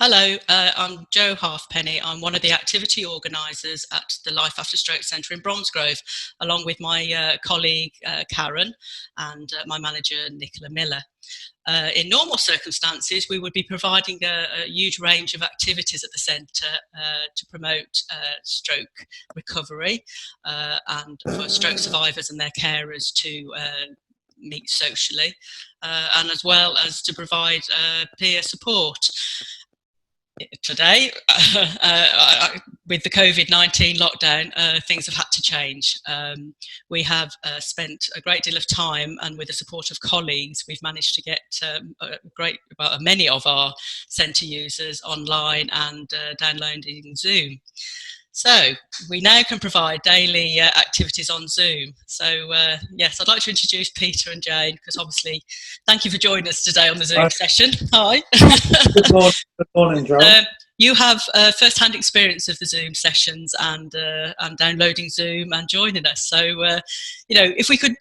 Hello, I'm Jo Halfpenny. I'm one of the activity organisers at the Life After Stroke Centre in Bromsgrove, along with my colleague Karen and my manager Nicola Miller. In normal circumstances, we would be providing a huge range of activities at the centre to promote stroke recovery and for stroke survivors and their carers to meet socially, and as well as to provide peer support. Today, with the COVID-19 lockdown, things have had to change. We have spent a great deal of time, and with the support of colleagues, we've managed to get many of our centre users online and downloading Zoom. So we now can provide daily activities on Zoom. So yes, I'd like to introduce Peter and Jane, because obviously, thank you for joining us today on the Zoom session. Hi. Good morning, Jo. You have first-hand experience of the Zoom sessions and downloading Zoom and joining us. So, if we could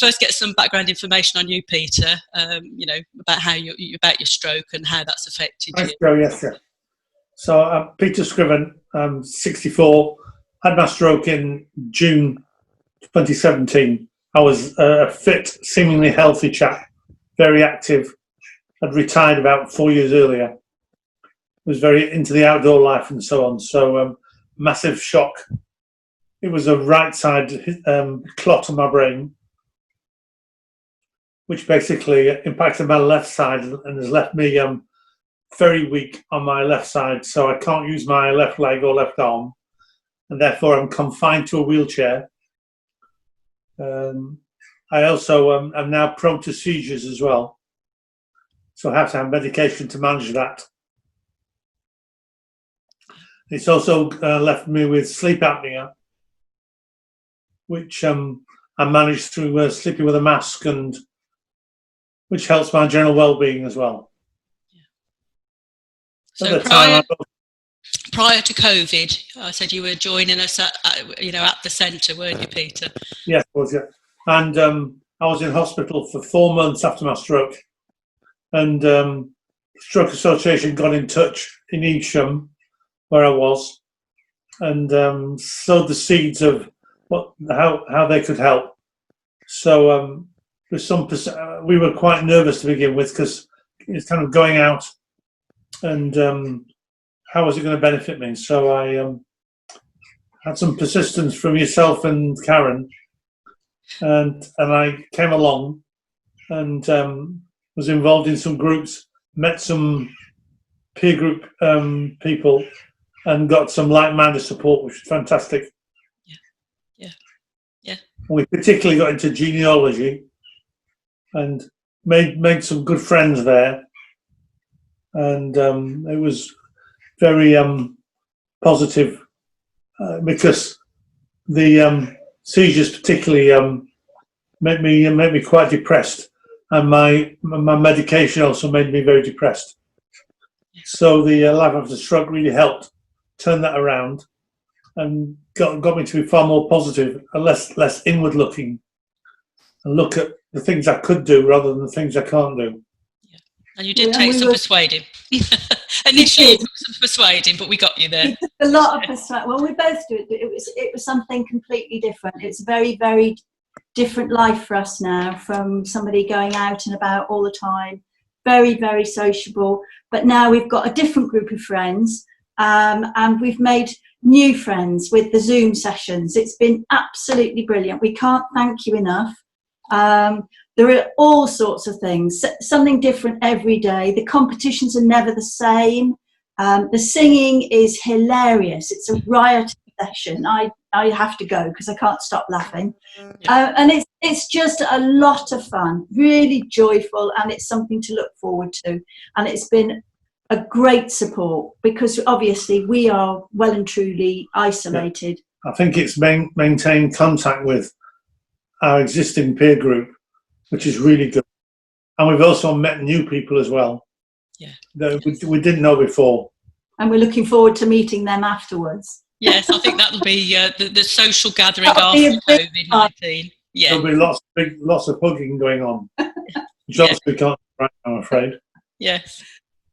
first get some background information on you, Peter, about about your stroke and how that's affected you. Thanks, Jo. Yes, sir. So I'm Peter Scriven. I'm 64. Had my stroke in June 2017. I was a fit, seemingly healthy chap, very active. I'd retired about 4 years earlier. Was very into the outdoor life and so on. So massive shock. It was a right side clot on my brain, which basically impacted my left side and has left me very weak on my left side. So I can't use my left leg or left arm, and therefore I'm confined to a wheelchair. I also am now prone to seizures as well. So I have to have medication to manage that. It's also left me with sleep apnea, which I manage through sleeping with a mask, and which helps my general well-being as well. Yeah. So prior to COVID, I said you were joining us at the centre, weren't you, Peter? Yes, I was. Yeah, and I was in hospital for 4 months after my stroke, and Stroke Association got in touch in Evesham, where I was, and sowed the seeds of how they could help. So with we were quite nervous to begin with, because it's kind of going out, and how was it going to benefit me? So I had some persistence from yourself and Karen, and I came along and was involved in some groups, met some peer group people, and got some like-minded support, which was fantastic. Yeah. We particularly got into genealogy and made some good friends there, and it was very positive because the seizures particularly made me quite depressed, and my medication also made me very depressed. So the Life After Stroke really helped turn that around and got me to be far more positive and less inward looking, and look at the things I could do rather than the things I can't do. Yeah. And you did take some persuading. Initially some persuading, but we got you there. A lot of persuading. Well, we both did. It was something completely different. It's a very, very different life for us now, from somebody going out and about all the time, very, very sociable. But now we've got a different group of friends, and we've made new friends with the Zoom sessions. It's been absolutely brilliant. We can't thank you enough. There are all sorts of things, something different every day. The competitions are never the same. The singing is hilarious. It's a riot session. I have to go because I can't stop laughing. And it's just a lot of fun, really joyful, and it's something to look forward to. And it's been a great support, because obviously we are well and truly isolated. I think it's maintained contact with our existing peer group, which is really good. And we've also met new people as well, that we didn't know before. And we're looking forward to meeting them afterwards. Yes, I think that'll be the social gathering after COVID-19. Yeah. There'll be lots of hugging going on, which obviously we can't do right now, I'm afraid. Yes.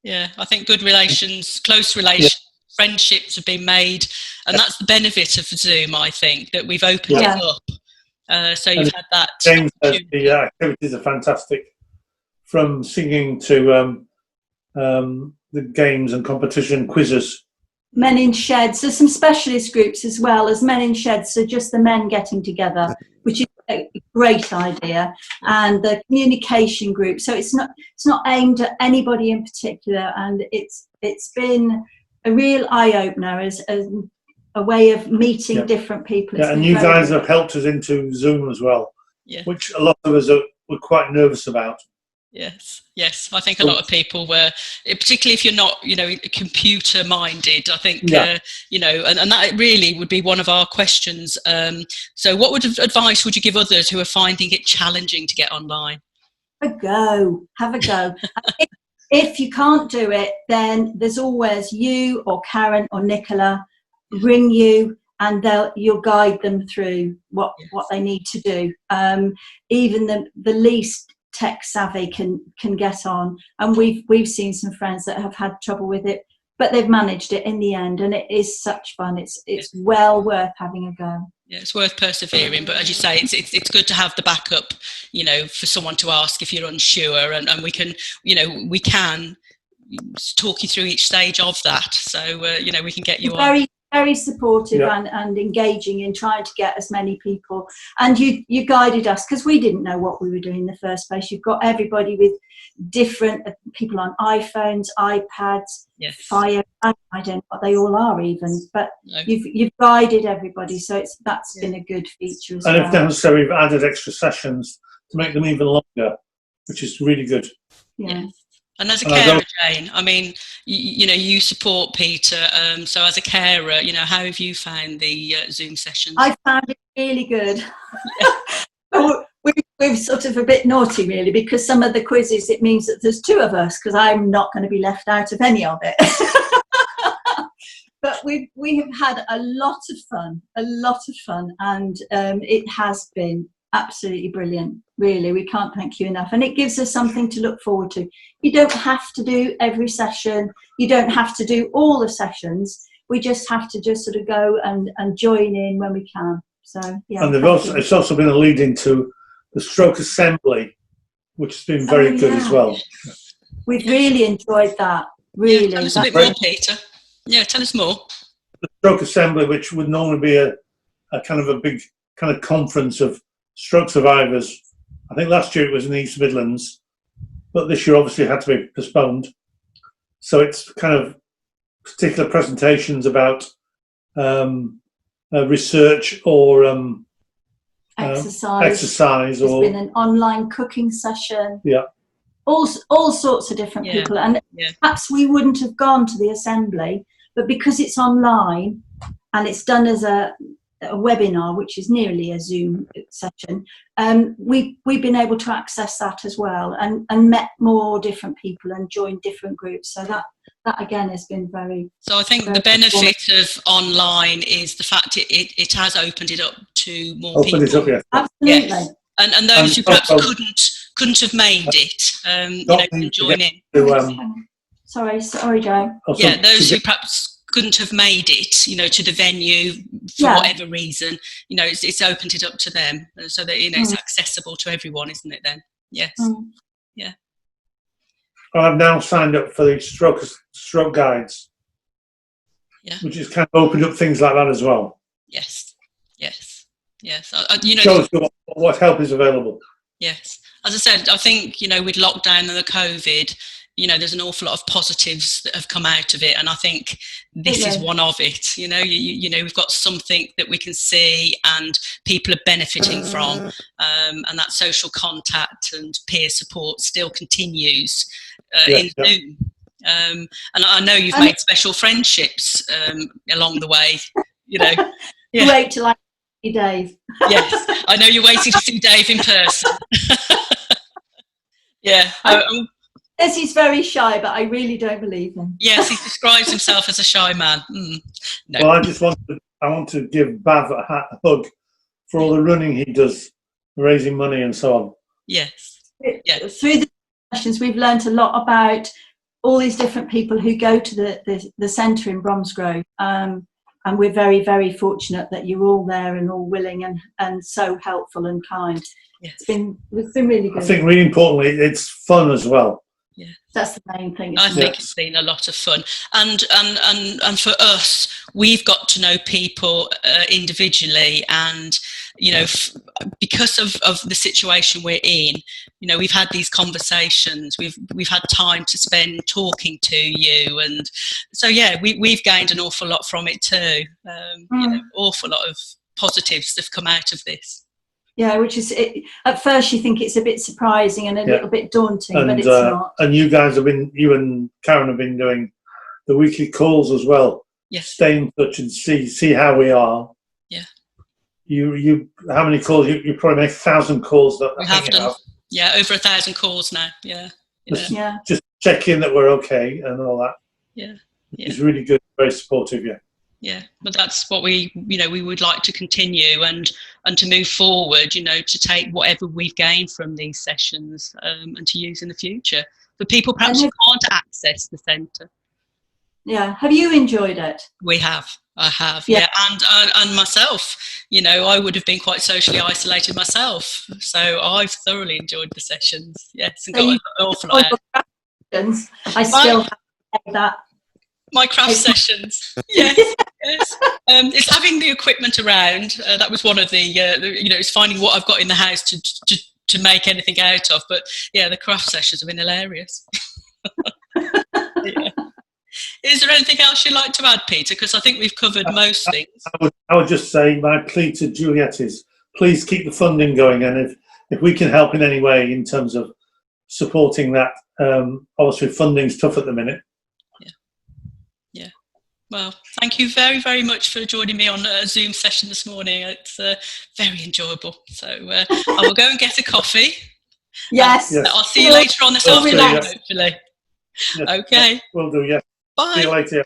Yeah, I think good relations, close relations, friendships have been made, and that's the benefit of Zoom. I think that we've opened it up, so you've had that. James says the activities are fantastic, from singing to the games and competition quizzes. Men in sheds. There's some specialist groups as well as men in sheds, so just the men getting together, which is a great idea, and the communication group. So it's not aimed at anybody in particular, and it's been a real eye-opener as a way of meeting different people. And you guys have helped us into Zoom as well, which a lot of us were quite nervous about. Yes. I think a lot of people were, particularly if you're not, computer minded. I think, and that really would be one of our questions. So what advice would you give others who are finding it challenging to get online? Have a go. If you can't do it, then there's always you or Karen or Nicola ring you, and you'll guide them through what they need to do. Even the least tech savvy can get on, and we've seen some friends that have had trouble with it, but they've managed it in the end, and it is such fun. It's well worth having a go. Yeah, it's worth persevering, but as you say, it's good to have the backup, for someone to ask if you're unsure, and we can talk you through each stage of that, so we can get you on. Very supportive and engaging in trying to get as many people, and you guided us, because we didn't know what we were doing in the first place. You've got everybody with different people on iPhones, iPads, Fire. I don't know what they all are even, but you've guided everybody, so that's been a good feature as well. And if necessary, we've added extra sessions to make them even longer, which is really good. Yeah. And as a carer, Jane, I mean, you support Peter. So as a carer, how have you found the Zoom sessions? I found it really good. We're sort of a bit naughty, really, because some of the quizzes, it means that there's two of us, because I'm not going to be left out of any of it. But we have had a lot of fun, and it has been absolutely brilliant. Really, we can't thank you enough, and it gives us something to look forward to. You don't have to do every session, you don't have to do all the sessions, we just have to sort of go and join in when we can. So and it's also been a lead into the stroke assembly, which has been very good as well. We've really enjoyed that. Really, tell us a bit more, Peter. Tell us more. The stroke assembly, which would normally be a kind of a big kind of conference of stroke survivors. I think last year it was in the East Midlands, but this year obviously had to be postponed. So it's kind of particular presentations about research or exercise. There's been an online cooking session. Yeah. All sorts of different people. And perhaps we wouldn't have gone to the assembly, but because it's online and it's done as a webinar, which is nearly a Zoom session, we've been able to access that as well, and met more different people and joined different groups. So that again has been very. So I think the benefit of online is the fact it has opened it up to more people. Absolutely. Yes. And those who perhaps couldn't have made it, can join in. Sorry, Joe. Those who perhaps couldn't have made it, to the venue for whatever reason, it's opened it up to them, so that it's accessible to everyone, isn't it? Then, yes, yeah. I've now signed up for the stroke guides, which is kind of opened up things like that as well. Yes. Shows what help is available. Yes, as I said, I think with lockdown and the COVID, there's an awful lot of positives that have come out of it, and I think this is one of it. We've got something that we can see and people are benefiting from, and that social contact and peer support still continues in Zoom. And I know you've made special friendships along the way. Wait till I see Dave. Yes, I know you're waiting to see Dave in person. Yes, he's very shy, but I really don't believe him. Yes, he describes himself as a shy man. No. Well, I want to give Bav a hug for all the running he does, raising money and so on. Yes. Through the sessions, we've learned a lot about all these different people who go to the centre in Bromsgrove. And we're very, very fortunate that you're all there and all willing and so helpful and kind. Yes. It's been really good. I think really importantly, it's fun as well. Yeah, that's the main thing. I think it's been a lot of fun, and for us, we've got to know people individually, and you know, because of the situation we're in, you know, we've had these conversations, we've had time to spend talking to you, and so yeah, we've gained an awful lot from it too. You know, awful lot of positives have come out of this. Yeah, which is, at first you think it's a bit surprising and a little bit daunting, but it's not. And you and Karen have been doing the weekly calls as well. Yes. Stay in touch and see how we are. Yeah. You how many calls? You probably make 1,000 calls. We have done. Yeah, over 1,000 calls now. Yeah. Just check in that we're okay and all that. Yeah. It's really good, very supportive. Yeah. Yeah, but that's what we would like to continue and to move forward, you know, to take whatever we've gained from these sessions and to use in the future for people perhaps who can't access the centre. Yeah, have you enjoyed it? I have, yeah. And myself, you know, I would have been quite socially isolated myself, so I've thoroughly enjoyed the sessions. Yes, and got an awful lot out. I still have that. My craft sessions, yes. It's having the equipment around. That was one of the you know, it's finding what I've got in the house to make anything out of. But yeah, the craft sessions have been hilarious. Yeah. Is there anything else you'd like to add, Peter? Because I think we've covered most things. I would just say my plea to Juliet is please keep the funding going, and if we can help in any way in terms of supporting that, obviously funding's tough at the minute. Yeah. Well, thank you very, very much for joining me on a Zoom session this morning. It's very enjoyable. So I will go and get a coffee. Yes. I'll see you later on this afternoon, hopefully. Yes. Okay. Will do, yeah. Bye. See you later.